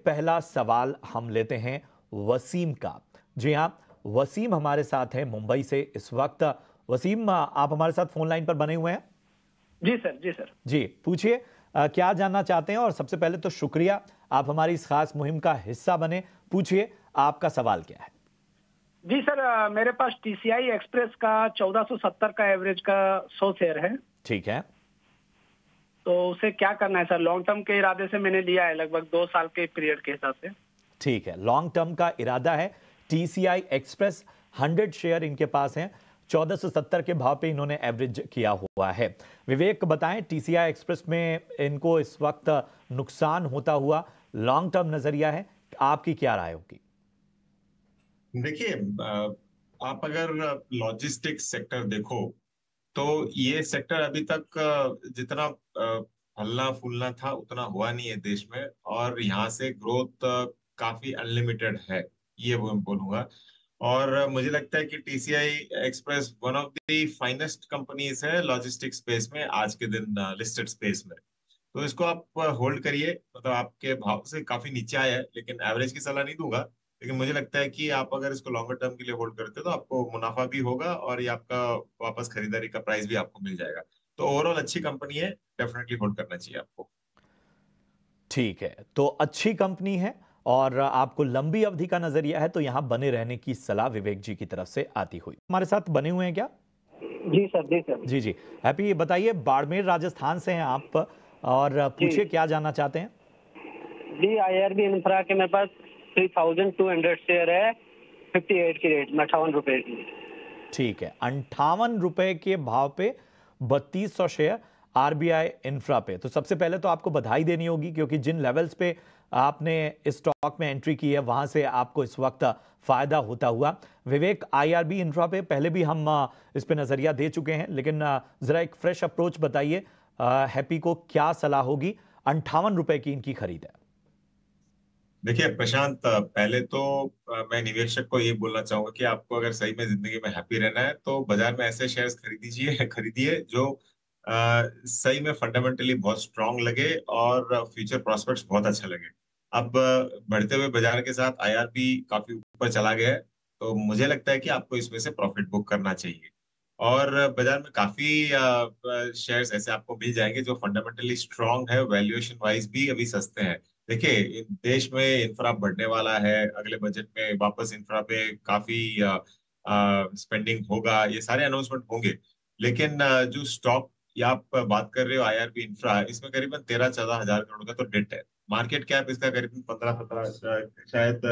पहला सवाल हम लेते हैं वसीम का। जी हाँ, वसीम हमारे साथ है मुंबई से इस वक्त। वसीम, आप हमारे साथ फोन लाइन पर बने हुए हैं। जी सर, जी सर। जी पूछिए, क्या जानना चाहते हैं? और सबसे पहले तो शुक्रिया, आप हमारी इस खास मुहिम का हिस्सा बने। पूछिए, आपका सवाल क्या है? जी सर, मेरे पास टीसीआई एक्सप्रेस का 1470 का एवरेज का 100 शेयर है। ठीक है, तो उसे क्या करना है सर? लॉन्ग टर्म के इरादे से मैंने लिया है, लगभग 2 साल के पीरियड के हिसाब से। ठीक है, लॉन्ग टर्म का इरादा है। टीसीआई एक्सप्रेस 100 शेयर इनके पास हैं, 1470 के भाव पे इन्होंने एवरेज किया हुआ है। विवेक बताएं, टीसीआई एक्सप्रेस में इनको इस वक्त नुकसान होता हुआ लॉन्ग टर्म नजरिया है, आपकी क्या राय होगी? देखिए, आप अगर लॉजिस्टिक्स सेक्टर देखो तो ये सेक्टर अभी तक जितना फलना फूलना था उतना हुआ नहीं है देश में, और यहाँ से ग्रोथ काफी अनलिमिटेड है, ये वो मैं बोलूंगा। और मुझे लगता है कि TCI express one of the finest companies है लॉजिस्टिक स्पेस में आज के दिन, लिस्टेड स्पेस में। तो इसको आप होल्ड करिए। मतलब आपके भाव से काफी नीचे आया है, लेकिन एवरेज की सलाह नहीं दूंगा। लेकिन मुझे लगता है कि आप अगर इसको लॉन्गर टर्म के लिए होल्ड करते हो तो आपको मुनाफा भी होगा, और ये आपका वापस खरीदारी का प्राइस भी आपको मिल जाएगा। तो ओवरऑल अच्छी कंपनी है, डेफिनेटली होल्ड करना चाहिए आपको। ठीक है, तो अच्छी कंपनी है और आपको लंबी अवधि का नजरिया है, तो यहां बने रहने की सलाह विवेक जी की तरफ से आती हुई। हमारे साथ बने हुए हैं क्या? जी सर, जी सर। जी जी, हैप्पी, बताइए, बाड़मेर राजस्थान से हैं आप, और पूछिए क्या जानना चाहते हैं? जी, आईआरबी इंफ्रा के मेरे पास 3200 शेयर है, 58 की रेट में, 58 रुपए की। ठीक है, 58 रुपए के भाव पे 3200 शेयर आरबीआई इंफ्रा पे। तो सबसे पहले तो आपको बधाई देनी होगी, क्योंकि जिन लेवल्स पे आपने इस स्टॉक में एंट्री की है वहां से आपको इस वक्त फायदा होता हुआ। विवेक, आईआरबी इंफ्रा पे पहले भी हम इस पे नजरिया दे चुके हैं, लेकिन जरा एक फ्रेश अप्रोच बताइए, हैप्पी को क्या सलाह होगी? 58 रुपए की इनकी खरीद है। देखिए प्रशांत, पहले तो मैं निवेशक को ये बोलना चाहूंगा कि आपको अगर सही में जिंदगी में हैप्पी रहना है तो बाजार में ऐसे शेयर्स खरीदीजिए खरीदिए जो सही में फंडामेंटली बहुत स्ट्रांग लगे और फ्यूचर प्रोस्पेक्ट्स बहुत अच्छा लगे। अब बढ़ते हुए बाजार के साथ आईआरबी काफी ऊपर चला गया है, तो मुझे लगता है कि आपको इसमें से प्रॉफिट बुक करना चाहिए। और बाजार में काफी शेयर्स ऐसे आपको मिल जाएंगे जो फंडामेंटली स्ट्रांग है, वैल्यूएशन वाइज भी अभी सस्ते हैं। देखिए, देश में इंफ्रा बढ़ने वाला है, अगले बजट में वापस इंफ्रा पे काफी स्पेंडिंग होगा, ये सारे अनाउंसमेंट होंगे। लेकिन जो स्टॉक या आप बात कर रहे हो आईआरबी इंफ्रा, इसमें करीबन 13-14 हजार करोड़ का तो डेट है। मार्केट कैप इसका करीबन 15-17, शायद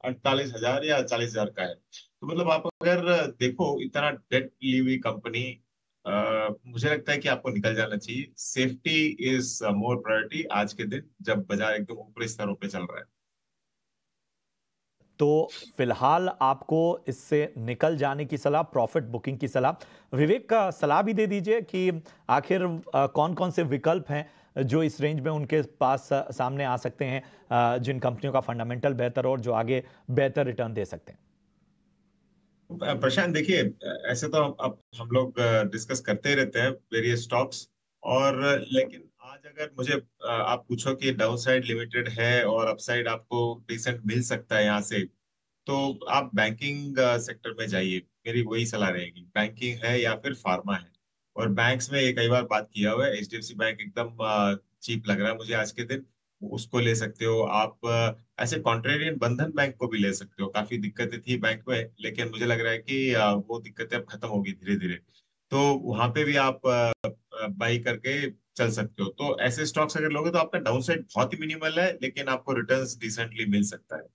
48 हजार या 40 हजार का है। तो मतलब आप अगर देखो, इतना डेट ली हुई कंपनी, मुझे लगता है कि आपको निकल जाना चाहिए। सेफ्टी इज मोर प्रायोरिटी आज के दिन, जब बाजार एकदम ऊपरी स्तरों पे चल रहा है। तो फिलहाल आपको इससे निकल जाने की सलाह, प्रॉफिट बुकिंग की सलाह। विवेक का सलाह भी दे दीजिए कि आखिर कौन कौन से विकल्प हैं जो इस रेंज में उनके पास सामने आ सकते हैं, जिन कंपनियों का फंडामेंटल बेहतर और जो आगे बेहतर रिटर्न दे सकते हैं। प्रशांत देखिए, ऐसे तो अब हम लोग डिस्कस करते ही रहते हैं वेरियस स्टॉक्स, और लेकिन आज अगर मुझे आप पूछो कि डाउन साइड लिमिटेड है और अपसाइड आपको डिसेंट मिल सकता है यहाँ से, तो आप बैंकिंग सेक्टर में जाइए। मेरी वही सलाह रहेगी, बैंकिंग है या फिर फार्मा है। और बैंक्स में ये कई बार बात किया हुआ है, एचडीएफसी बैंक एकदम चीप लग रहा है मुझे आज के दिन, उसको ले सकते हो आप। ऐसे कॉन्ट्रेरियन बंधन बैंक को भी ले सकते हो, काफी दिक्कतें थी बैंक में, लेकिन मुझे लग रहा है कि वो दिक्कतें अब खत्म होगी धीरे धीरे। तो वहां पे भी आप बाई करके चल सकते हो। तो ऐसे स्टॉक्स अगर लोगे तो आपका डाउन साइड बहुत ही मिनिमल है, लेकिन आपको रिटर्न्स डिसेंटली मिल सकता है।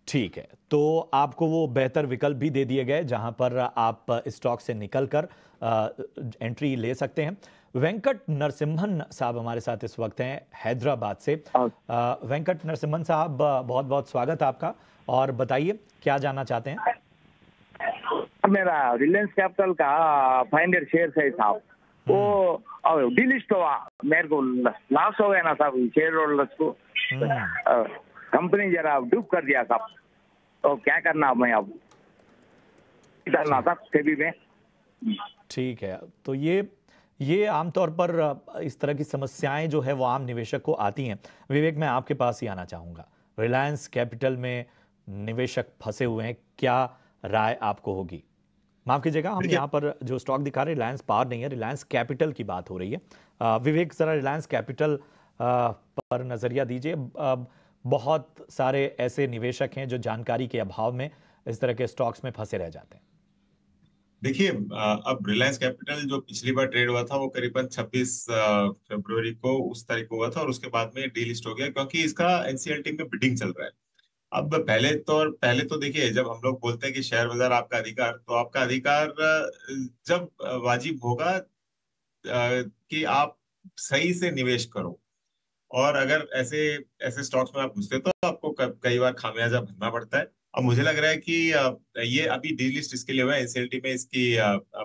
ठीक है, तो आपको वो बेहतर विकल्प भी दे दिए गए जहां पर आप स्टॉक से निकलकर एंट्री ले सकते हैं। वेंकट नरसिम्हन साहब हमारे साथ इस वक्त हैं हैदराबाद से। वेंकट नरसिम्हन साहब, बहुत बहुत स्वागत आपका, और बताइए क्या जानना चाहते हैं? मेरा रिलायंस कैपिटल का 500 शेयर है साहब, वो डिलिस्ट हुआ, मेरे को लॉस हो गया ना साहब शेयर होल्डर्स को। कंपनी जरा डूब कर दिया साहब, तो क्या करना मैं अब, डालना था सेबी में। ठीक है, तो ये ये आमतौर पर इस तरह की समस्याएं जो है वो आम निवेशक को आती हैं। विवेक, मैं आपके पास ही आना चाहूंगा। रिलायंस कैपिटल में निवेशक फंसे हुए हैं, क्या राय आपको होगी? माफ कीजिएगा, हम देखिए, यहाँ पर जो स्टॉक दिखा रहे हैं रिलायंस पावर नहीं है, रिलायंस कैपिटल की बात हो रही है। विवेक, जरा रिलायंस कैपिटल पर नजरिया दीजिए। बहुत सारे ऐसे निवेशक हैं जो जानकारी के अभाव में इस तरह के स्टॉक्स में फंसे रह जाते हैं। देखिए, अब रिलायंस कैपिटल जो पिछली बार ट्रेड हुआ था वो करीबन 26 फरवरी को उस तारीख को हुआ था, और उसके बाद में डीलिस्ट हो गया क्योंकि इसका एनसीएलटी में बिडिंग चल रहा है। अब पहले तो देखिए, जब हम लोग बोलते हैं कि शेयर बाजार आपका अधिकार, तो आपका अधिकार जब वाजिब होगा कि आप सही से निवेश करो। और अगर ऐसे ऐसे स्टॉक्स में आप घुसते तो आपको कई बार खामियाजा भरना पड़ता है। अब मुझे लग रहा है कि ये अभी डीलिस्ट इसके लिए हुआ है, एनसीएलटी में इसकी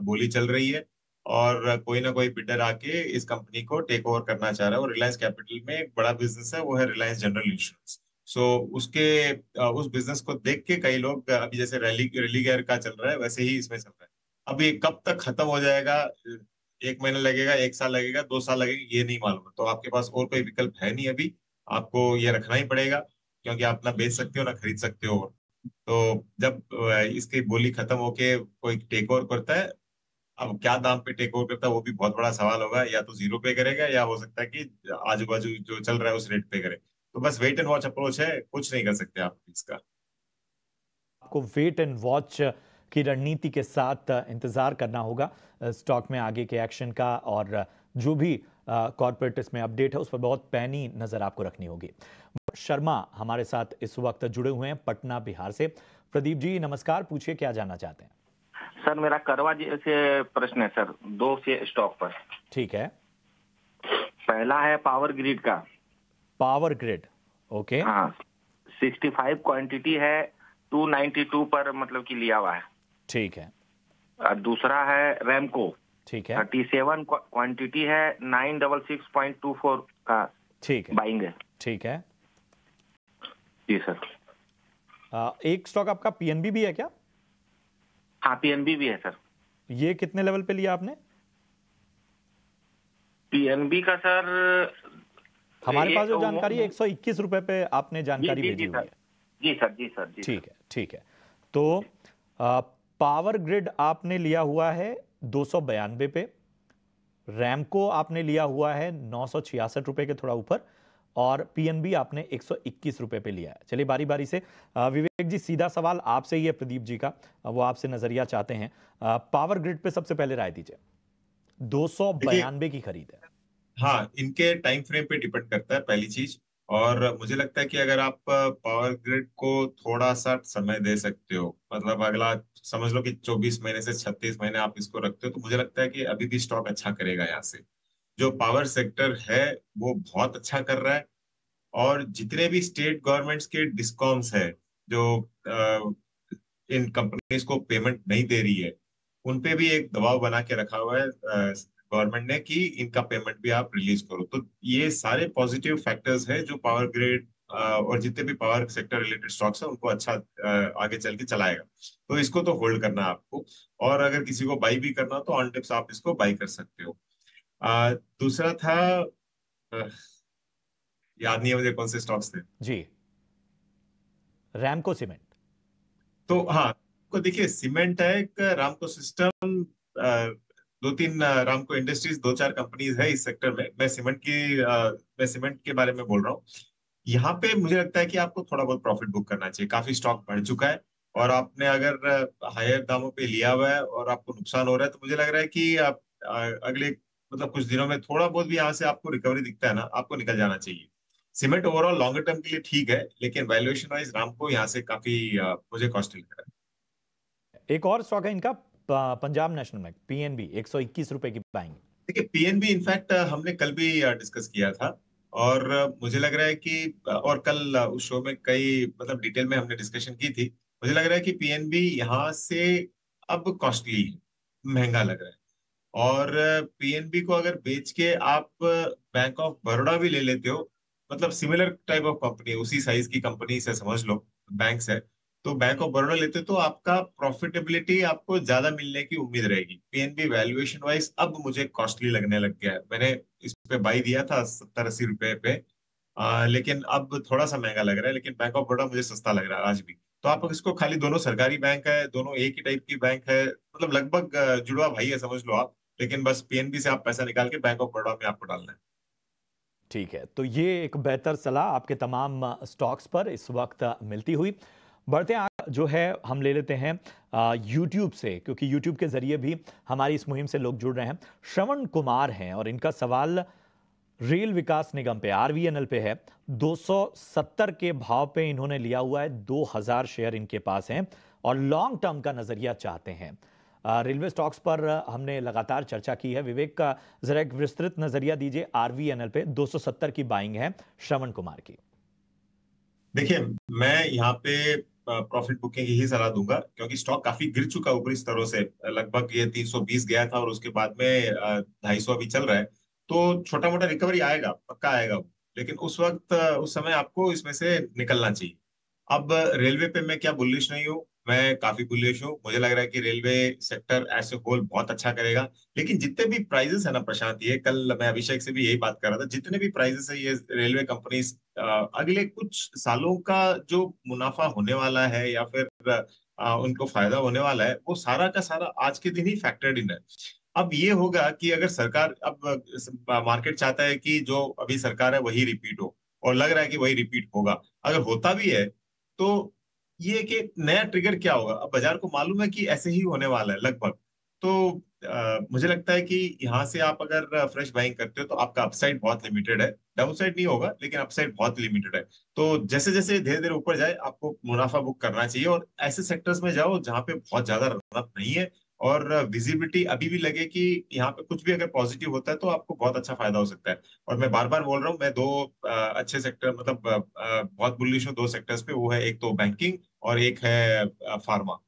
बोली चल रही है, और कोई ना कोई बिडर आके इस कंपनी को टेक ओवर करना चाह रहा है। और रिलायंस कैपिटल में एक बड़ा बिजनेस है, वो है रिलायंस जनरल इंश्योरेंस। सो उस बिजनेस को देख के कई लोग अभी जैसे रैली रैली गेयर का चल रहा है, वैसे ही इसमें चल रहा है। अब ये कब तक खत्म हो जाएगा, 1 महीना लगेगा, 1 साल लगेगा, 2 साल लगेगा, ये नहीं मालूम है। तो आपके पास और कोई विकल्प है नहीं अभी, आपको ये रखना ही पड़ेगा, क्योंकि आप ना बेच सकते हो ना खरीद सकते हो। तो जब इसकी बोली खत्म होके कोई टेक ओवर करता है, अब क्या दाम पे टेक ओवर करता है वो भी बहुत बड़ा सवाल होगा। या तो जीरो पे करेगा, या हो सकता है कि आजू बाजू जो चल रहा है उस रेट पे करे। तो बस वेट एंड वॉच अप्रोच है, कुछ नहीं कर सकते आप इसका। आपको वेट एंड वॉच की रणनीति के साथ इंतजार करना होगा स्टॉक में आगे के एक्शन का, और जो भी कॉर्पोरेट इसमें अपडेट है उस पर बहुत पैनी नजर आपको रखनी होगी। शर्मा हमारे साथ इस वक्त जुड़े हुए हैं पटना बिहार से। प्रदीप जी नमस्कार, पूछिए क्या जानना चाहते हैं? सर मेरा करवा से प्रश्न है सर, 2 से स्टॉक पर। ठीक है। पहला है पावर ग्रिड का। Power grid, okay. हाँ, 65 क्वांटिटी है, 292 पर मतलब कि लिया हुआ है। ठीक है। और दूसरा है रैमको। ठीक है। 37 क्वांटिटी है, 966.24 का। ठीक है। बाइंग है। ठीक है जी सर। एक स्टॉक आपका पीएनबी भी है क्या? हाँ, पीएनबी भी है सर। ये कितने लेवल पे लिया आपने? पीएनबी का सर हमारे पास जो जानकारी है 121 रुपए पे आपने जानकारी भेजी हुई है। जी सर, जी सर, जी। ठीक है, ठीक है। तो पावर ग्रिड आपने लिया हुआ है 292 पे, रैमको आपने लिया हुआ है 966 रुपए के थोड़ा ऊपर, और पीएनबी आपने 121 रुपए पे लिया है। चलिए बारी बारी से विवेक जी, सीधा सवाल आपसे ही है प्रदीप जी का, वो आपसे नजरिया चाहते हैं। पावर ग्रिड पे सबसे पहले राय दीजिए। 292 की खरीद है। हाँ, इनके टाइम फ्रेम पे डिपेंड करता है पहली चीज। और मुझे लगता है कि अगर आप पावर ग्रिड को थोड़ा सा समय दे सकते हो, मतलब अगला समझ लो कि 24 महीने से 36 महीने आप इसको रखते हो, तो मुझे लगता है कि अभी भी स्टॉक अच्छा करेगा। यहाँ से जो पावर सेक्टर है वो बहुत अच्छा कर रहा है। और जितने भी स्टेट गवर्नमेंट्स के डिस्कॉम्स है जो इन कंपनीज को पेमेंट नहीं दे रही है, उन पे भी एक दबाव बना के रखा हुआ है गवर्नमेंट ने कि इनका पेमेंट भी आप रिलीज करो। तो ये सारे पॉजिटिव फैक्टर्स है जो पावर ग्रिड और जितने भी पावर सेक्टर रिलेटेड स्टॉक्स है उनको अच्छा आगे चल के चलाएगा। तो इसको तो होल्ड करना है आपको। और अगर किसी को बाई भी करना हो तो ऑन टिप्स आप इसको बाई कर सकते हो। दूसरा था, अ, याद नहीं है मुझे कौन से स्टॉक्स थे जी। रैमको सीमेंट। तो हाँ, को देखिए, सीमेंट है एक, रामको सिस्टम, 2-3 रामको इंडस्ट्रीज, 2-4 कंपनीज है इस सेक्टर में। मैं सीमेंट के बारे में बोल रहा हूँ। यहाँ पे मुझे लगता है कि आपको थोड़ा बहुत प्रॉफिट बुक करना चाहिए। काफी स्टॉक बढ़ चुका है, और आपने अगर हायर दामों पे लिया हुआ है और आपको नुकसान हो रहा है, तो मुझे लग रहा है कि आप अगले मतलब कुछ दिनों में थोड़ा बहुत भी यहाँ से आपको रिकवरी दिखता है ना, आपको निकल जाना चाहिए। सीमेंट ओवरऑल लॉन्गर टर्म के लिए ठीक है, लेकिन वैल्यूएशन वाइज रामको यहाँ से काफी मुझे कॉस्टली लग रहा है। एक और स्टॉक है इनका, पंजाब नेशनल बैंक, पीएनबी, 121 रुपए की बाइंग। देखिए, पीएनबी इनफैक्ट हमने कल भी डिस्कस किया था, और मुझे लग रहा है कि और कल उस शो में कई मतलब डिटेल में हमने डिस्कशन की थी। मुझे लग रहा है कि पीएनबी यहाँ से अब कॉस्टली है, महंगा लग रहा है। और पीएनबी को अगर बेच के आप बैंक ऑफ बड़ौदा भी ले लेते हो, मतलब सिमिलर टाइप ऑफ कंपनी, उसी साइज की कंपनी से समझ लो, बैंक है, तो बैंक ऑफ बड़ौदा लेते तो आपका प्रॉफिटेबिलिटी आपको ज्यादा मिलने की उम्मीद रहेगी। पीएनबी वैल्यूएशन वाइज अब मुझे कॉस्टली लगने लग गया है। मैंने इस पे बाई दिया था 70-80 रुपए पे, लेकिन अब थोड़ा सा महंगा लग रहा है, लेकिन बैंक ऑफ बड़ौदा मुझे सस्ता लग रहा है आज भी। तो आप इसको खाली, दोनों सरकारी बैंक है, दोनों एक ही टाइप की बैंक है, मतलब लगभग जुड़वा भाई है समझ लो आप। लेकिन बस पीएनबी से आप पैसा निकाल के बैंक ऑफ बड़ौदा में आपको डालना है। ठीक है, तो ये एक बेहतर सलाह आपके तमाम स्टॉक्स पर इस वक्त मिलती हुई। बढ़ते हैं जो है हम ले लेते हैं यूट्यूब से, क्योंकि यूट्यूब के जरिए भी हमारी इस मुहिम से लोग जुड़ रहे हैं। श्रवण कुमार हैं और इनका सवाल रेल विकास निगम पे, आरवीएनएल पे है। 270 के भाव पे इन्होंने लिया हुआ है, 2000 शेयर इनके पास हैं और लॉन्ग टर्म का नजरिया चाहते हैं। रेलवे स्टॉक्स पर हमने लगातार चर्चा की है। विवेक का जरा एक विस्तृत नजरिया दीजिए, आरवीएनएल पे 270 की बाइंग है श्रवण कुमार की। देखिए, मैं यहाँ पे प्रॉफिट बुकिंग की ही सलाह दूंगा, क्योंकि स्टॉक काफी गिर चुका ऊपरी स्तरों से। लगभग ये 320 गया था और उसके बाद में 250 अभी चल रहा है। तो छोटा मोटा रिकवरी आएगा, पक्का आएगा वो। लेकिन उस वक्त उस समय आपको इसमें से निकलना चाहिए। अब रेलवे पे मैं क्या बुलिश नहीं हूँ, मैं काफी बुलिश हूँ। मुझे लग रहा है कि railway sector as a whole बहुत अच्छा करेगा। लेकिन जितने भी प्राइजेस है ना प्रशांत, ये कल मैं अभिषेक से भी यही बात कर रहा था, जितने भी प्राइजेस है ये रेलवे कंपनीज अगले कुछ सालों का जो मुनाफा होने वाला है या फिर उनको फायदा होने वाला है, वो सारा का सारा आज के दिन ही फैक्टर्ड इन है। अब ये होगा कि अगर सरकार, अब मार्केट चाहता है कि जो अभी सरकार है वही रिपीट हो, और लग रहा है कि वही रिपीट होगा। अगर होता भी है तो ये कि नया ट्रिगर क्या होगा, अब बाजार को मालूम है कि ऐसे ही होने वाला है लगभग। तो मुझे लगता है कि यहाँ से आप अगर फ्रेश बाइंग करते हो तो आपका अपसाइड बहुत लिमिटेड है। डाउनसाइड नहीं होगा, लेकिन अपसाइड बहुत लिमिटेड है। तो जैसे जैसे धीरे धीरे ऊपर जाए आपको मुनाफा बुक करना चाहिए, और ऐसे सेक्टर्स में जाओ जहाँ पे बहुत ज्यादा रनअप नहीं है और विजिबिलिटी अभी भी लगे कि यहाँ पे कुछ भी अगर पॉजिटिव होता है तो आपको बहुत अच्छा फायदा हो सकता है। और मैं बार बार बोल रहा हूँ, मैं दो अच्छे सेक्टर, मतलब बहुत बुलिश हूँ दो सेक्टर्स पे। वो है एक तो बैंकिंग और एक है फार्मा।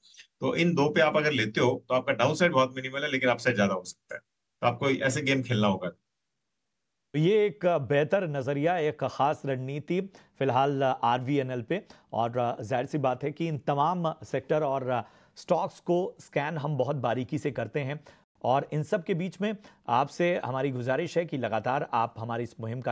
तो इन दो पे आप अगर लेते हो तो आपका डाउन साइड बहुत मिनिमल है, लेकिन अपसाइड ज्यादा हो सकता है। तो आपको ऐसे गेम खेलना होगा। तो ये एक बेहतर नजरिया, एक खास रणनीति फिलहाल आरवीएनएल पे। और जाहिर सी बात है कि इन तमाम सेक्टर और स्टॉक्स को स्कैन हम बहुत बारीकी से करते हैं, और इन सब के बीच में आपसे हमारी गुजारिश है कि लगातार आप हमारी इस मुहिम का